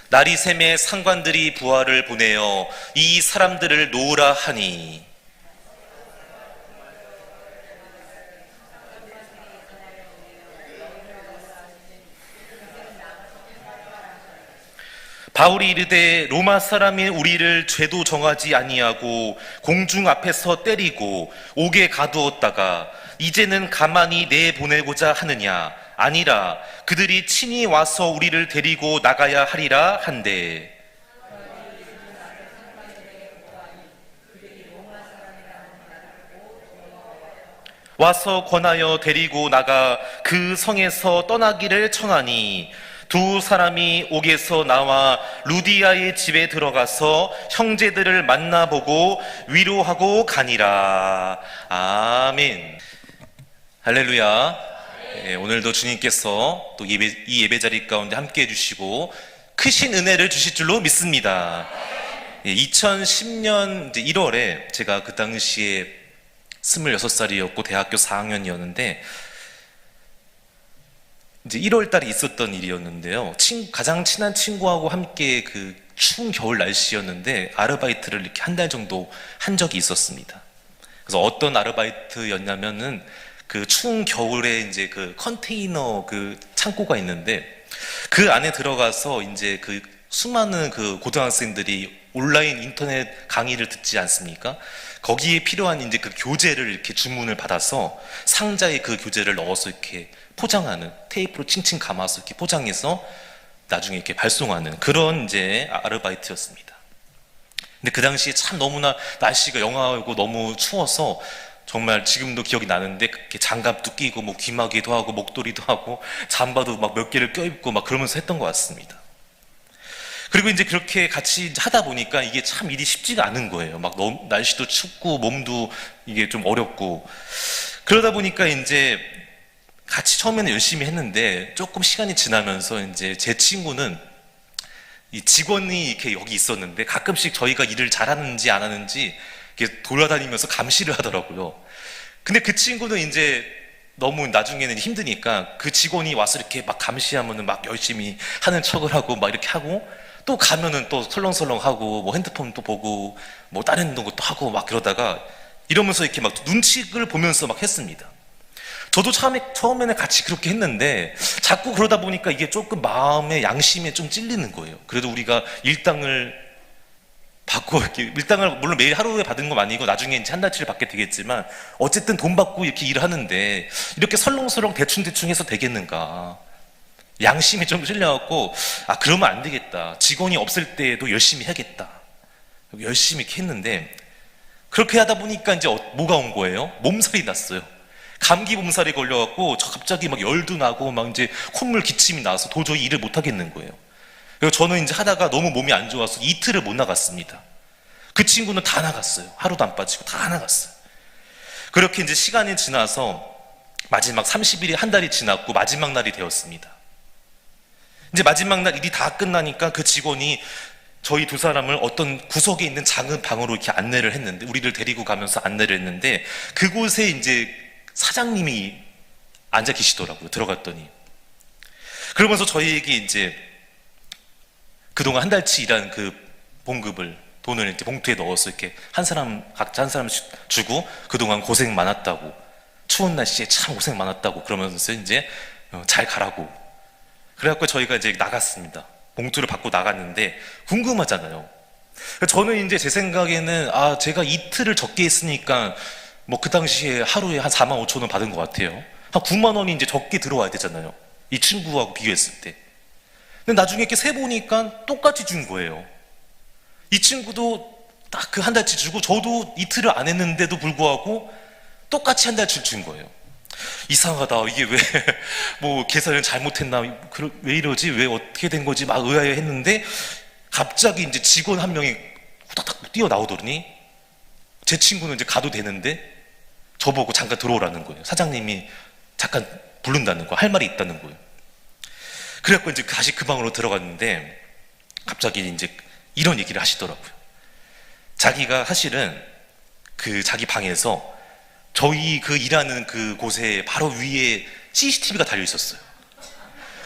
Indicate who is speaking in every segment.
Speaker 1: 나리샘의 상관들이 부하를 보내어 이 사람들을 놓으라 하니 바울이 이르되 로마 사람인 우리를 죄도 정하지 아니하고 공중 앞에서 때리고 옥에 가두었다가 이제는 가만히 내보내고자 하느냐? 아니라 그들이 친히 와서 우리를 데리고 나가야 하리라 한대. 와서 권하여 데리고 나가 그 성에서 떠나기를 청하니 두 사람이 옥에서 나와 루디아의 집에 들어가서 형제들을 만나보고 위로하고 가니라. 아멘. 할렐루야. 네, 오늘도 주님께서 또 이 예배 자리 가운데 함께 해주시고 크신 은혜를 주실 줄로 믿습니다. 2010년 1월에 제가 그 당시에 26살이었고 대학교 4학년이었는데 이제 1월 달에 있었던 일이었는데요. 가장 친한 친구하고 함께 그 추운 겨울 날씨였는데 아르바이트를 이렇게 한 달 정도 한 적이 있었습니다. 그래서 어떤 아르바이트였냐면은 그 추운 겨울에 이제 그 컨테이너 그 창고가 있는데 그 안에 들어가서 이제 그 수많은 그 고등학생들이 온라인 인터넷 강의를 듣지 않습니까? 거기에 필요한 이제 그 교재를 이렇게 주문을 받아서 상자에 그 교재를 넣어서 이렇게 포장하는, 테이프로 칭칭 감아서 이렇게 포장해서 나중에 이렇게 발송하는 그런 이제 아르바이트였습니다. 근데 그 당시에 참 너무나 날씨가 영하고 너무 추워서 정말 지금도 기억이 나는데 그렇게 장갑도 끼고 뭐 귀마개도 하고 목도리도 하고 잠바도 막 몇 개를 껴입고 막 그러면서 했던 것 같습니다. 그리고 이제 그렇게 같이 하다 보니까 이게 참 일이 쉽지가 않은 거예요. 막 너무 날씨도 춥고 몸도 이게 좀 어렵고 그러다 보니까 이제 같이 처음에는 열심히 했는데 조금 시간이 지나면서 이제 제 친구는 이 직원이 이렇게 여기 있었는데 가끔씩 저희가 일을 잘하는지 안 하는지 이렇게 돌아다니면서 감시를 하더라고요. 근데 그 친구는 이제 너무 나중에는 힘드니까 그 직원이 와서 이렇게 막 감시하면은 막 열심히 하는 척을 하고 막 이렇게 하고 또 가면은 또 설렁설렁 하고 뭐 핸드폰 또 보고 뭐 다른 것도 하고 막 그러다가 이러면서 이렇게 막 눈치를 보면서 막 했습니다. 저도 처음에는 같이 그렇게 했는데 자꾸 그러다 보니까 이게 조금 마음의 양심에 좀 찔리는 거예요. 그래도 우리가 일당을 받고 이렇게 일당을 물론 매일 하루에 받은 건 아니고 나중에 이제 한 달치를 받게 되겠지만 어쨌든 돈 받고 이렇게 일을 하는데 이렇게 설렁설렁 대충대충 해서 되겠는가. 양심이 좀 찔려갖고 아 그러면 안 되겠다. 직원이 없을 때에도 열심히 해야겠다. 열심히 이렇게 했는데 그렇게 하다 보니까 이제 뭐가 온 거예요? 몸살이 났어요. 감기 몸살이 걸려갖고 갑자기 막 열도 나고 막 이제 콧물 기침이 나서 도저히 일을 못 하겠는 거예요. 그래서 저는 이제 하다가 너무 몸이 안 좋아서 이틀을 못 나갔습니다. 그 친구는 다 나갔어요. 하루도 안 빠지고 다 나갔어요. 그렇게 이제 시간이 지나서 마지막 30일이 한 달이 지났고 마지막 날이 되었습니다. 이제 마지막 날 일이 다 끝나니까 그 직원이 저희 두 사람을 어떤 구석에 있는 작은 방으로 이렇게 안내를 했는데 우리를 데리고 가면서 안내를 했는데 그곳에 이제 사장님이 앉아 계시더라고요. 들어갔더니 그러면서 저희에게 이제 그동안 한 달치 일한 그 봉급을 돈을 이렇게 봉투에 넣어서 이렇게 각자 한 사람 주고 그동안 고생 많았다고 추운 날씨에 참 고생 많았다고 그러면서 이제 잘 가라고 그래갖고 저희가 이제 나갔습니다. 봉투를 받고 나갔는데 궁금하잖아요. 저는 이제 제 생각에는 아 제가 이틀을 적게 했으니까 뭐 그 당시에 하루에 한 4만 5천 원 받은 것 같아요. 한 9만 원이 이제 적게 들어와야 되잖아요. 이 친구하고 비교했을 때. 근데 나중에 이렇게 세보니까 똑같이 준 거예요. 이 친구도 딱 그 한 달치 주고 저도 이틀을 안 했는데도 불구하고 똑같이 한 달치 준 거예요. 이상하다. 이게 왜 뭐 계산을 잘못했나? 왜 이러지? 왜 어떻게 된 거지? 막 의아해했는데 갑자기 이제 직원 한 명이 후닥닥 뛰어나오더니 제 친구는 이제 가도 되는데 저보고 잠깐 들어오라는 거예요. 사장님이 잠깐 부른다는 거, 할 말이 있다는 거예요. 그래갖고 이제 다시 그 방으로 들어갔는데 갑자기 이제 이런 얘기를 하시더라고요. 자기가 사실은 그 자기 방에서 저희 그 일하는 그 곳에 바로 위에 CCTV가 달려 있었어요.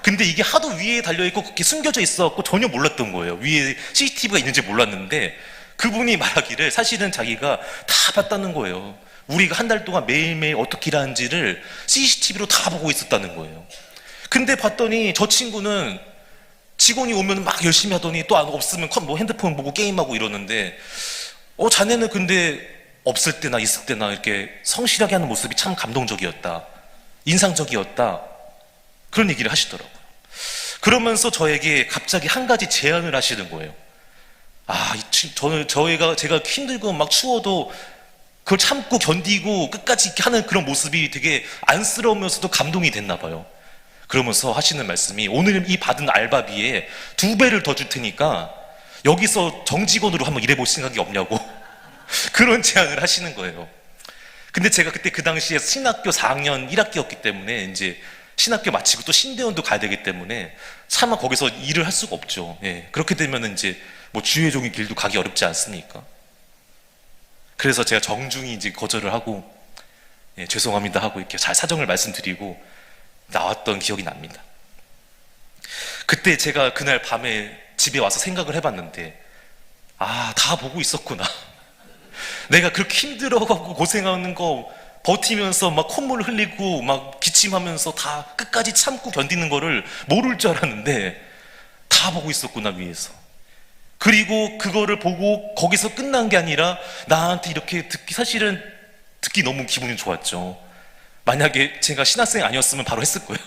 Speaker 1: 근데 이게 하도 위에 달려있고 그렇게 숨겨져 있어갖고 전혀 몰랐던 거예요. 위에 CCTV가 있는지 몰랐는데 그분이 말하기를 사실은 자기가 다 봤다는 거예요. 우리가 한 달 동안 매일매일 어떻게 일하는지를 CCTV로 다 보고 있었다는 거예요. 근데 봤더니 저 친구는 직원이 오면 막 열심히 하더니 또 없으면 뭐 핸드폰 보고 게임하고 이러는데 자네는 근데 없을 때나 있을 때나 이렇게 성실하게 하는 모습이 참 감동적이었다. 인상적이었다. 그런 얘기를 하시더라고요. 그러면서 저에게 갑자기 한 가지 제안을 하시는 거예요. 제가 힘들고 막 추워도 그걸 참고 견디고 끝까지 이렇게 하는 그런 모습이 되게 안쓰러우면서도 감동이 됐나 봐요. 그러면서 하시는 말씀이 오늘 이 받은 알바비에 2배를 더 줄 테니까 여기서 정직원으로 한번 일해볼 생각이 없냐고 그런 제안을 하시는 거예요. 근데 제가 그때 그 당시에 신학교 4학년 1학기였기 때문에 이제 신학교 마치고 또 신대원도 가야 되기 때문에 차마 거기서 일을 할 수가 없죠. 예, 그렇게 되면 이제 뭐 주회종의 길도 가기 어렵지 않습니까? 그래서 제가 정중히 이제 거절을 하고 죄송합니다 하고 이렇게 잘 사정을 말씀드리고 나왔던 기억이 납니다. 그때 제가 그날 밤에 집에 와서 생각을 해봤는데 다 보고 있었구나. 내가 그렇게 힘들어하고 고생하는 거 버티면서 막 콧물 흘리고 막 기침하면서 다 끝까지 참고 견디는 거를 모를 줄 알았는데 다 보고 있었구나 위에서. 그리고 그거를 보고 거기서 끝난 게 아니라 나한테 이렇게 사실은 듣기 너무 기분이 좋았죠. 만약에 제가 신학생 아니었으면 바로 했을 거예요.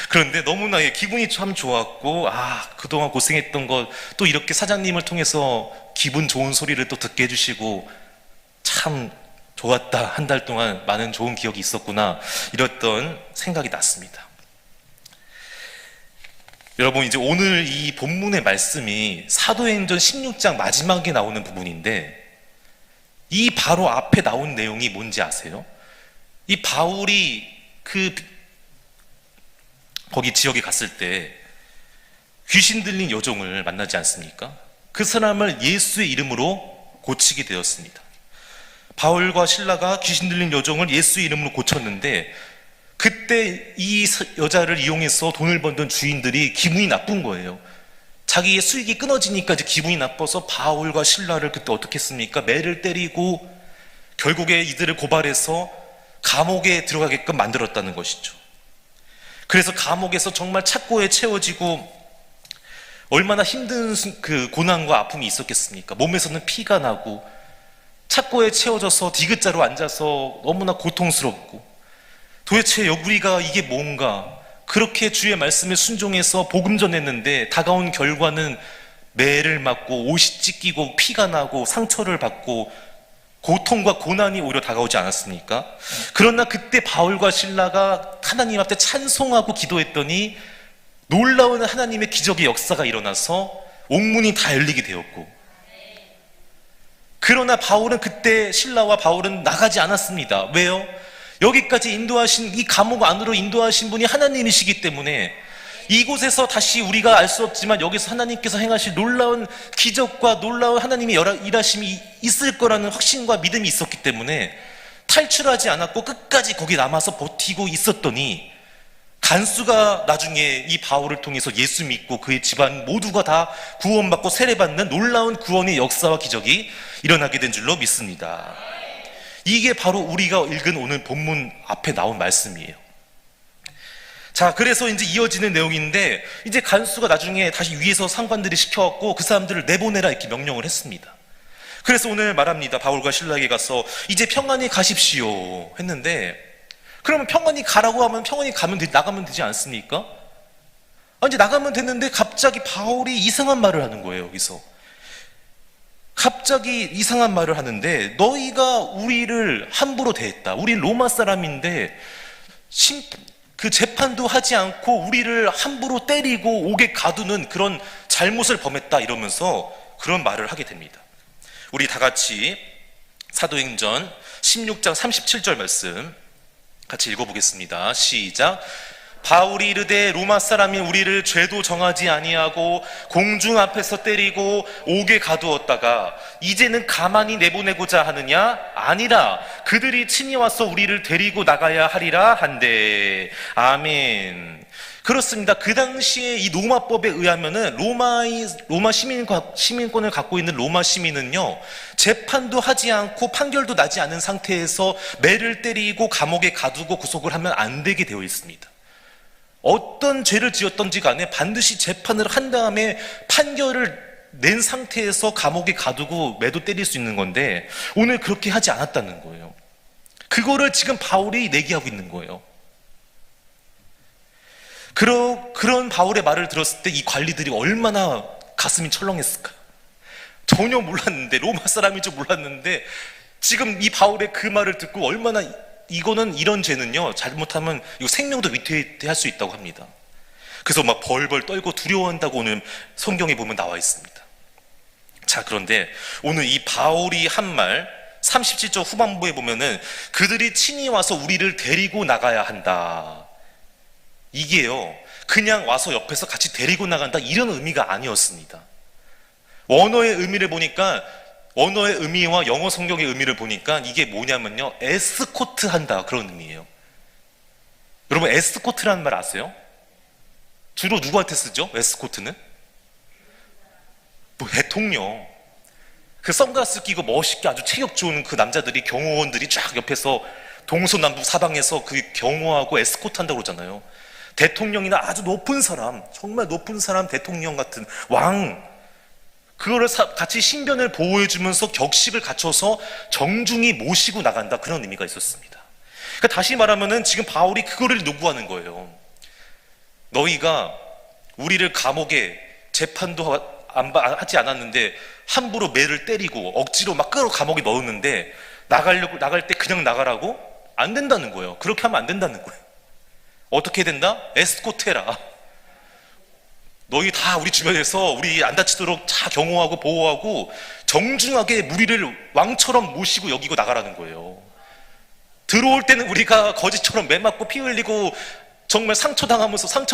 Speaker 1: 그런데 너무나 기분이 참 좋았고 그동안 고생했던 것 또 이렇게 사장님을 통해서 기분 좋은 소리를 또 듣게 해주시고 참 좋았다. 한 달 동안 많은 좋은 기억이 있었구나 이랬던 생각이 났습니다. 여러분 이제 오늘 이 본문의 말씀이 사도행전 16장 마지막에 나오는 부분인데 이 바로 앞에 나온 내용이 뭔지 아세요? 이 바울이 거기 지역에 갔을 때 귀신 들린 여종을 만나지 않습니까? 그 사람을 예수의 이름으로 고치게 되었습니다. 바울과 실라가 귀신 들린 여종을 예수의 이름으로 고쳤는데 그때 이 여자를 이용해서 돈을 벌던 주인들이 기분이 나쁜 거예요. 자기의 수익이 끊어지니까 이제 기분이 나빠서 바울과 실라를 그때 어떻게 했습니까? 매를 때리고 결국에 이들을 고발해서 감옥에 들어가게끔 만들었다는 것이죠. 그래서 감옥에서 정말 착고에 채워지고 얼마나 힘든 그 고난과 아픔이 있었겠습니까? 몸에서는 피가 나고 착고에 채워져서 디귿자로 앉아서 너무나 고통스럽고 도대체 우리가 이게 뭔가 그렇게 주의 말씀에 순종해서 복음 전했는데 다가온 결과는 매를 맞고 옷이 찢기고 피가 나고 상처를 받고 고통과 고난이 오히려 다가오지 않았습니까? 그러나 그때 바울과 실라가 하나님 앞에 찬송하고 기도했더니 놀라운 하나님의 기적의 역사가 일어나서 옥문이 다 열리게 되었고 그러나 바울은 그때 실라와 바울은 나가지 않았습니다. 왜요? 여기까지 인도하신 이 감옥 안으로 인도하신 분이 하나님이시기 때문에 이곳에서 다시 우리가 알 수 없지만 여기서 하나님께서 행하실 놀라운 기적과 놀라운 하나님의 일하심이 있을 거라는 확신과 믿음이 있었기 때문에 탈출하지 않았고 끝까지 거기 남아서 버티고 있었더니 간수가 나중에 이 바울을 통해서 예수 믿고 그의 집안 모두가 다 구원받고 세례받는 놀라운 구원의 역사와 기적이 일어나게 된 줄로 믿습니다. 이게 바로 우리가 읽은 오늘 본문 앞에 나온 말씀이에요. 자, 그래서 이제 이어지는 내용인데 이제 간수가 나중에 다시 위에서 상관들이 시켜갖고 그 사람들을 내보내라 이렇게 명령을 했습니다. 그래서 오늘 말합니다. 바울과 실라에게 가서 이제 평안히 가십시오 했는데 그러면 평안히 가라고 하면 평안히 나가면 되지 않습니까? 이제 나가면 됐는데 갑자기 바울이 이상한 말을 하는 거예요. 여기서 갑자기 이상한 말을 하는데 너희가 우리를 함부로 대했다. 우리 로마 사람인데 그 재판도 하지 않고 우리를 함부로 때리고 옥에 가두는 그런 잘못을 범했다 이러면서 그런 말을 하게 됩니다. 우리 다 같이 사도행전 16장 37절 말씀 같이 읽어보겠습니다. 시작. 바울이 이르되 로마 사람이 우리를 죄도 정하지 아니하고 공중 앞에서 때리고 옥에 가두었다가 이제는 가만히 내보내고자 하느냐? 아니라 그들이 친히 와서 우리를 데리고 나가야 하리라 한대. 아멘. 그렇습니다. 그 당시에 이 로마법에 의하면은 로마 시민권을 갖고 있는 로마 시민은요, 재판도 하지 않고 판결도 나지 않은 상태에서 매를 때리고 감옥에 가두고 구속을 하면 안 되게 되어 있습니다. 어떤 죄를 지었던지 간에 반드시 재판을 한 다음에 판결을 낸 상태에서 감옥에 가두고 매도 때릴 수 있는 건데, 오늘 그렇게 하지 않았다는 거예요. 그거를 지금 바울이 내기하고 있는 거예요. 그런 바울의 말을 들었을 때 이 관리들이 얼마나 가슴이 철렁했을까? 전혀 몰랐는데, 로마 사람인 줄 몰랐는데, 지금 이 바울의 그 말을 듣고 얼마나, 이거는, 이런 죄는요, 잘못하면 이거 생명도 위태할 수 있다고 합니다. 그래서 막 벌벌 떨고 두려워한다고 오늘 성경에 보면 나와 있습니다. 자, 그런데 오늘 이 바울이 한 말 37절 후반부에 보면은 그들이 친히 와서 우리를 데리고 나가야 한다. 이게요, 그냥 와서 옆에서 같이 데리고 나간다 이런 의미가 아니었습니다. 원어의 의미를 보니까, 원어의 의미와 영어 성경의 의미를 보니까 이게 뭐냐면요, 에스코트 한다 그런 의미예요. 여러분, 에스코트라는 말 아세요? 주로 누구한테 쓰죠? 에스코트는? 뭐 대통령, 그 선글라스 끼고 멋있게 아주 체격 좋은 그 남자들이, 경호원들이 쫙 옆에서 동서남북 사방에서 그 경호하고 에스코트 한다고 그러잖아요. 대통령이나 아주 높은 사람, 정말 높은 사람, 대통령 같은 왕, 그거를 같이 신변을 보호해주면서 격식을 갖춰서 정중히 모시고 나간다, 그런 의미가 있었습니다. 그러니까 다시 말하면은 지금 바울이 그거를 요구하는 거예요. 너희가 우리를 감옥에 재판도 하지 않았는데 함부로 매를 때리고 억지로 막 끌어 감옥에 넣었는데 나갈 때 그냥 나가라고? 안 된다는 거예요. 그렇게 하면 안 된다는 거예요. 어떻게 된다? 에스코테라. 너희 다 우리 주변에서 우리 안 다치도록 다 경호하고 보호하고 정중하게 우리를 왕처럼 모시고 여기고 나가라는 거예요. 들어올 때는 우리가 거지처럼 매 맞고 피 흘리고 정말 상처당하면서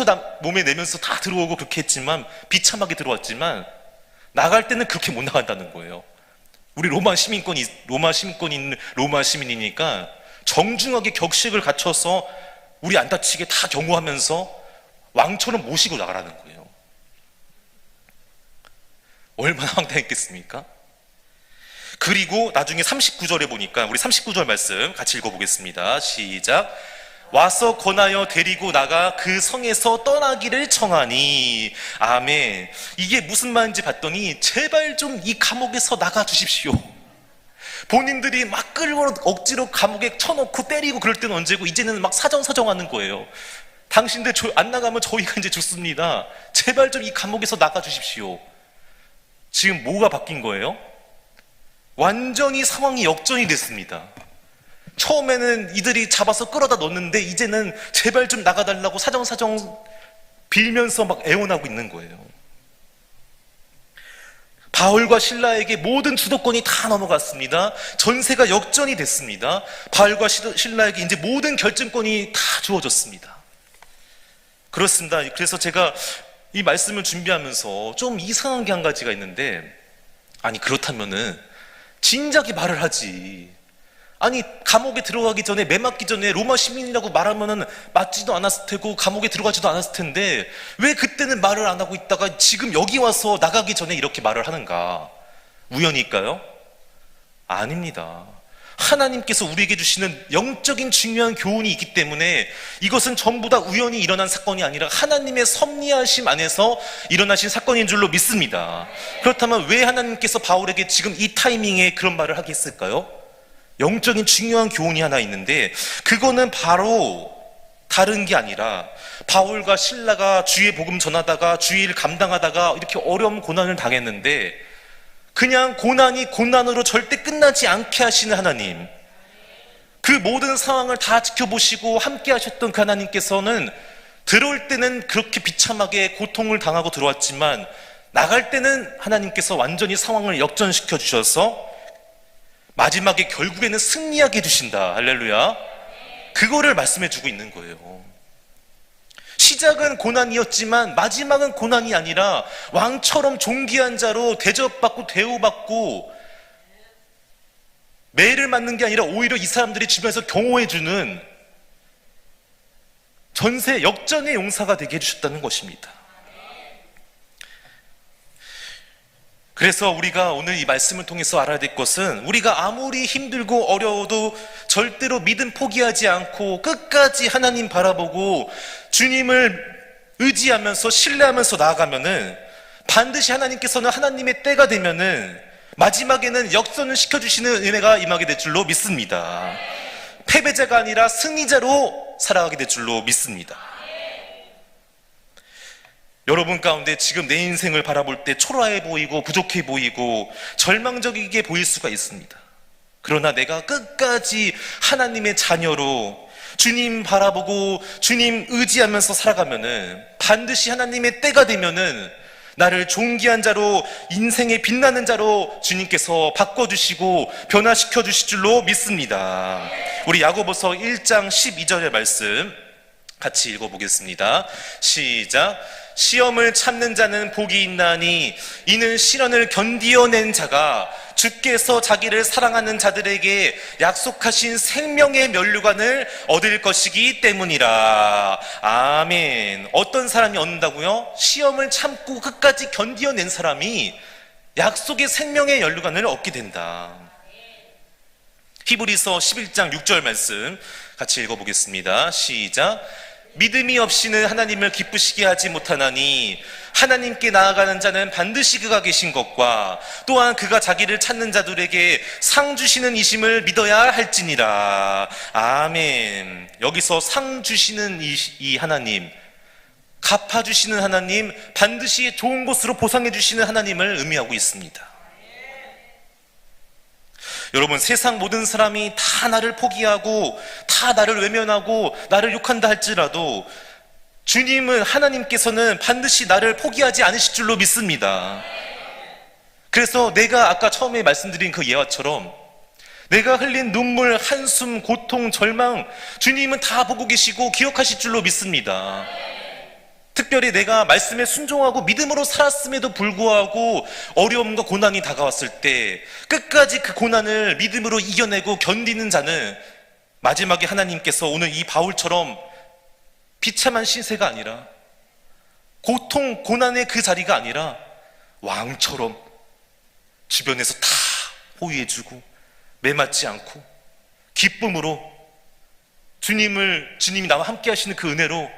Speaker 1: 몸에 내면서 다 들어오고 그렇게 했지만, 비참하게 들어왔지만, 나갈 때는 그렇게 못 나간다는 거예요. 우리 로마 시민권이 있는 로마 시민이니까 정중하게 격식을 갖춰서 우리 안 다치게 다 경호하면서 왕처럼 모시고 나가라는 거예요. 얼마나 황당했겠습니까? 그리고 나중에 39절에 보니까, 우리 39절 말씀 같이 읽어보겠습니다. 시작. 와서 권하여 데리고 나가 그 성에서 떠나기를 청하니. 아멘. 이게 무슨 말인지 봤더니, 제발 좀 이 감옥에서 나가 주십시오. 본인들이 막 끌고 억지로 감옥에 쳐놓고 때리고 그럴 때는 언제고, 이제는 막 사정사정하는 거예요. 당신들 안 나가면 저희가 이제 죽습니다. 제발 좀 이 감옥에서 나가 주십시오. 지금 뭐가 바뀐 거예요? 완전히 상황이 역전이 됐습니다. 처음에는 이들이 잡아서 끌어다 넣었는데 이제는 제발 좀 나가달라고 사정사정 빌면서 막 애원하고 있는 거예요. 바울과 실라에게 모든 주도권이 다 넘어갔습니다. 전세가 역전이 됐습니다. 바울과 실라에게 이제 모든 결정권이 다 주어졌습니다. 그렇습니다. 그래서 제가 이 말씀을 준비하면서 좀 이상한 게 한 가지가 있는데, 아니 그렇다면은 진작에 말을 하지. 아니 감옥에 들어가기 전에, 매 맞기 전에 로마 시민이라고 말하면은 맞지도 않았을 테고 감옥에 들어가지도 않았을 텐데 왜 그때는 말을 안 하고 있다가 지금 여기 와서 나가기 전에 이렇게 말을 하는가? 우연일까요? 아닙니다. 하나님께서 우리에게 주시는 영적인 중요한 교훈이 있기 때문에 이것은 전부 다 우연히 일어난 사건이 아니라 하나님의 섭리하심 안에서 일어나신 사건인 줄로 믿습니다. 그렇다면 왜 하나님께서 바울에게 지금 이 타이밍에 그런 말을 하게 했을까요? 영적인 중요한 교훈이 하나 있는데, 그거는 바로 다른 게 아니라 바울과 실라가 주의 복음 전하다가 주의 일 감당하다가 이렇게 어려운 고난을 당했는데, 그냥 고난이 고난으로 절대 끝나지 않게 하시는 하나님, 그 모든 상황을 다 지켜보시고 함께 하셨던 그 하나님께서는 들어올 때는 그렇게 비참하게 고통을 당하고 들어왔지만 나갈 때는 하나님께서 완전히 상황을 역전시켜 주셔서 마지막에 결국에는 승리하게 해주신다. 할렐루야. 그거를 말씀해 주고 있는 거예요. 시작은 고난이었지만 마지막은 고난이 아니라 왕처럼 존귀한 자로 대접받고 대우받고 매를 맞는 게 아니라 오히려 이 사람들이 주변에서 경호해주는 전세 역전의 용사가 되게 해주셨다는 것입니다. 그래서 우리가 오늘 이 말씀을 통해서 알아야 될 것은, 우리가 아무리 힘들고 어려워도 절대로 믿음 포기하지 않고 끝까지 하나님 바라보고 주님을 의지하면서 신뢰하면서 나아가면은 반드시 하나님께서는 하나님의 때가 되면은 마지막에는 역전을 시켜주시는 은혜가 임하게 될 줄로 믿습니다. 패배자가 아니라 승리자로 살아가게 될 줄로 믿습니다. 여러분 가운데 지금 내 인생을 바라볼 때 초라해 보이고 부족해 보이고 절망적이게 보일 수가 있습니다. 그러나 내가 끝까지 하나님의 자녀로 주님 바라보고 주님 의지하면서 살아가면은 반드시 하나님의 때가 되면은 나를 존귀한 자로, 인생의 빛나는 자로 주님께서 바꿔주시고 변화시켜 주실 줄로 믿습니다. 우리 야고보서 1장 12절의 말씀 같이 읽어보겠습니다. 시작. 시험을 참는 자는 복이 있나니 이는 시련을 견디어낸 자가 주께서 자기를 사랑하는 자들에게 약속하신 생명의 면류관을 얻을 것이기 때문이라. 아멘. 어떤 사람이 얻는다고요? 시험을 참고 끝까지 견디어낸 사람이 약속의 생명의 면류관을 얻게 된다. 히브리서 11장 6절 말씀 같이 읽어보겠습니다. 시작. 믿음이 없이는 하나님을 기쁘시게 하지 못하나니 하나님께 나아가는 자는 반드시 그가 계신 것과 또한 그가 자기를 찾는 자들에게 상 주시는 이심을 믿어야 할지니라. 아멘. 여기서 상 주시는 이 하나님, 갚아주시는 하나님, 반드시 좋은 것으로 보상해 주시는 하나님을 의미하고 있습니다. 여러분, 세상 모든 사람이 다 나를 포기하고 다 나를 외면하고 나를 욕한다 할지라도 주님은, 하나님께서는 반드시 나를 포기하지 않으실 줄로 믿습니다. 그래서 내가 아까 처음에 말씀드린 그 예화처럼 내가 흘린 눈물, 한숨, 고통, 절망 주님은 다 보고 계시고 기억하실 줄로 믿습니다. 특별히 내가 말씀에 순종하고 믿음으로 살았음에도 불구하고 어려움과 고난이 다가왔을 때 끝까지 그 고난을 믿음으로 이겨내고 견디는 자는 마지막에 하나님께서 오늘 이 바울처럼 비참한 신세가 아니라, 고통, 고난의 그 자리가 아니라 왕처럼 주변에서 다 호위해주고 매맞지 않고 기쁨으로 주님이 나와 함께 하시는 그 은혜로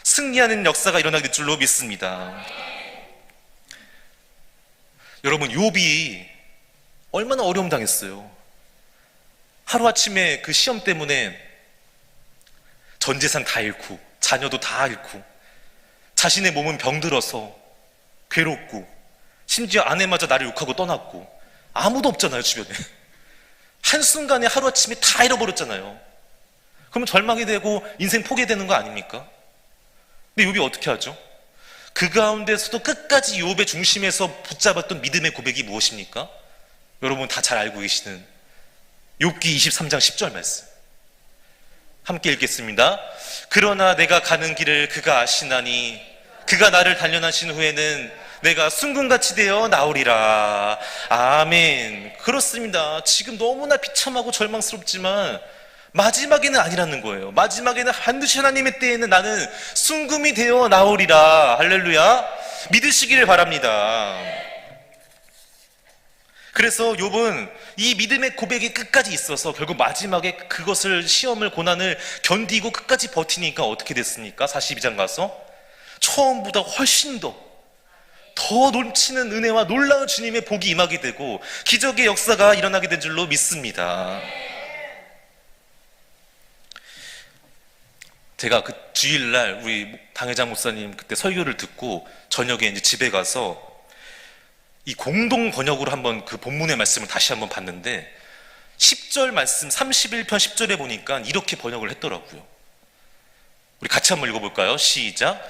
Speaker 1: 승리하는 역사가 일어나게 될 줄로 믿습니다. 여러분, 욥이 얼마나 어려움 당했어요. 하루아침에 그 시험 때문에 전 재산 다 잃고 자녀도 다 잃고 자신의 몸은 병들어서 괴롭고 심지어 아내마저 나를 욕하고 떠났고 아무도 없잖아요, 주변에. 한순간에 하루아침에 다 잃어버렸잖아요. 그러면 절망이 되고 인생 포기되는 거 아닙니까? 근데 욥이 어떻게 하죠? 그 가운데서도 끝까지 욥의 중심에서 붙잡았던 믿음의 고백이 무엇입니까? 여러분 다 잘 알고 계시는 욥기 23장 10절 말씀 함께 읽겠습니다. 그러나 내가 가는 길을 그가 아시나니 그가 나를 단련하신 후에는 내가 순금같이 되어 나오리라. 아멘. 그렇습니다. 지금 너무나 비참하고 절망스럽지만 마지막에는 아니라는 거예요. 마지막에는 반드시 하나님의 때에는 나는 순금이 되어 나오리라. 할렐루야. 믿으시기를 바랍니다. 그래서 욥은 이 믿음의 고백이 끝까지 있어서 결국 마지막에 그것을, 시험을, 고난을 견디고 끝까지 버티니까 어떻게 됐습니까? 42장 가서 처음보다 훨씬 더 넘치는 은혜와 놀라운 주님의 복이 임하게 되고 기적의 역사가 일어나게 된 줄로 믿습니다. 제가 그 주일날 우리 당회장 목사님 그때 설교를 듣고 저녁에 이제 집에 가서 이 공동 번역으로 한번 그 본문의 말씀을 다시 한번 봤는데 10절 말씀 31편 10절에 보니까 이렇게 번역을 했더라고요. 우리 같이 한번 읽어볼까요? 시작.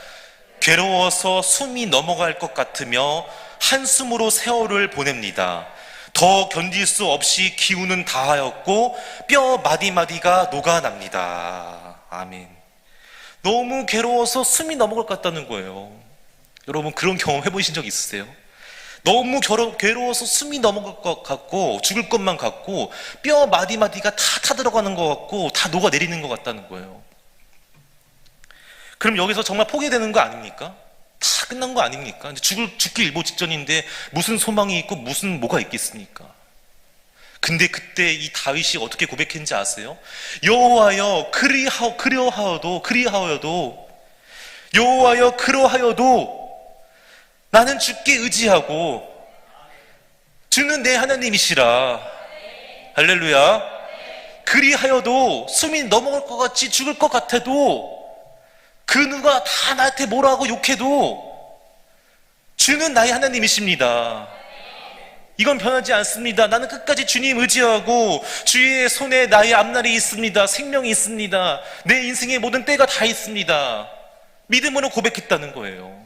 Speaker 1: 괴로워서 숨이 넘어갈 것 같으며 한숨으로 세월을 보냅니다. 더 견딜 수 없이 기운은 다하였고 뼈 마디마디가 녹아납니다. 아멘. 너무 괴로워서 숨이 넘어갈 것 같다는 거예요. 여러분 그런 경험 해보신 적 있으세요? 너무 괴로워서 숨이 넘어갈 것 같고 죽을 것만 같고 뼈 마디마디가 다 타들어가는 것 같고 다 녹아내리는 것 같다는 거예요. 그럼 여기서 정말 포기되는 거 아닙니까? 다 끝난 거 아닙니까? 이제 죽기 일보 직전인데 무슨 소망이 있고 무슨 뭐가 있겠습니까? 근데 그때 이 다윗이 어떻게 고백했는지 아세요? 여호와여 그러하여도 나는 주께 의지하고 주는 내 하나님이시라. 할렐루야. 그리하여도 숨이 넘어갈 것 같이 죽을 것 같아도 그 누가 다 나한테 뭐라고 욕해도 주는 나의 하나님이십니다. 이건 변하지 않습니다. 나는 끝까지 주님 의지하고 주의 손에 나의 앞날이 있습니다. 생명이 있습니다. 내 인생의 모든 때가 다 있습니다. 믿음으로 고백했다는 거예요.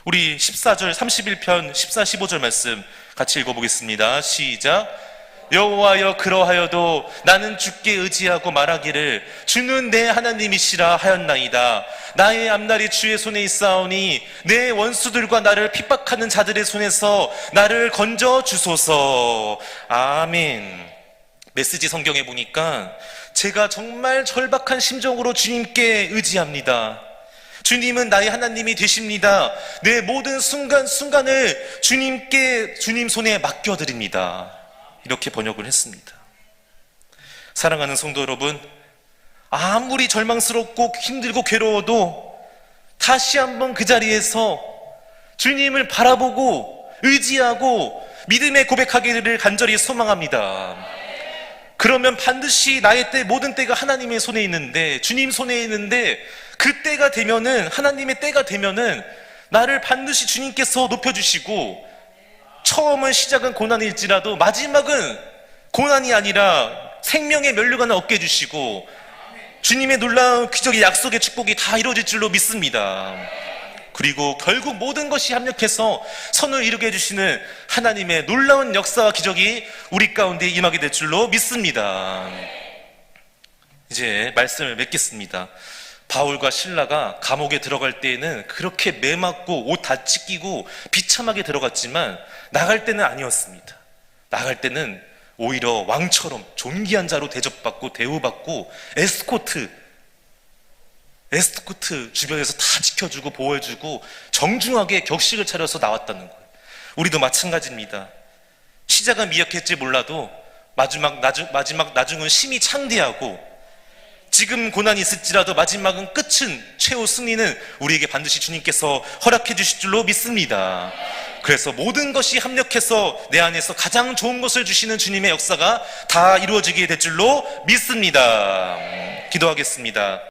Speaker 1: 우리 14절 31편 14, 15절 말씀 같이 읽어보겠습니다. 시작. 여호와여 그러하여도 나는 주께 의지하고 말하기를 주는 내 하나님이시라 하였나이다. 나의 앞날이 주의 손에 있사오니 내 원수들과 나를 핍박하는 자들의 손에서 나를 건져 주소서. 아멘. 메시지 성경에 보니까 제가 정말 절박한 심정으로 주님께 의지합니다. 주님은 나의 하나님이 되십니다. 내 모든 순간순간을 주님 손에 맡겨드립니다. 이렇게 번역을 했습니다. 사랑하는 성도 여러분, 아무리 절망스럽고 힘들고 괴로워도 다시 한번 그 자리에서 주님을 바라보고 의지하고 믿음의 고백하기를 간절히 소망합니다. 그러면 반드시 나의 때, 모든 때가 하나님의 손에 있는데, 주님 손에 있는데, 그 때가 되면은, 하나님의 때가 되면은 나를 반드시 주님께서 높여주시고, 처음은 시작은 고난일지라도 마지막은 고난이 아니라 생명의 면류관을 얻게 해주시고 주님의 놀라운 기적의 약속의 축복이 다 이루어질 줄로 믿습니다. 그리고 결국 모든 것이 합력해서 선을 이루게 해주시는 하나님의 놀라운 역사와 기적이 우리 가운데 임하게 될 줄로 믿습니다. 이제 말씀을 맺겠습니다. 바울과 실라가 감옥에 들어갈 때에는 그렇게 매맞고 옷 다 찢기고 비참하게 들어갔지만 나갈 때는 아니었습니다. 나갈 때는 오히려 왕처럼 존귀한 자로 대접받고 대우받고 에스코트 주변에서 다 지켜주고 보호해주고 정중하게 격식을 차려서 나왔다는 거예요. 우리도 마찬가지입니다. 시작은 미약했지 몰라도 나중은 심히 창대하고 지금 고난이 있을지라도 마지막은 끝은 최후 승리는 우리에게 반드시 주님께서 허락해 주실 줄로 믿습니다. 그래서 모든 것이 합력해서 내 안에서 가장 좋은 것을 주시는 주님의 역사가 다 이루어지게 될 줄로 믿습니다. 기도하겠습니다.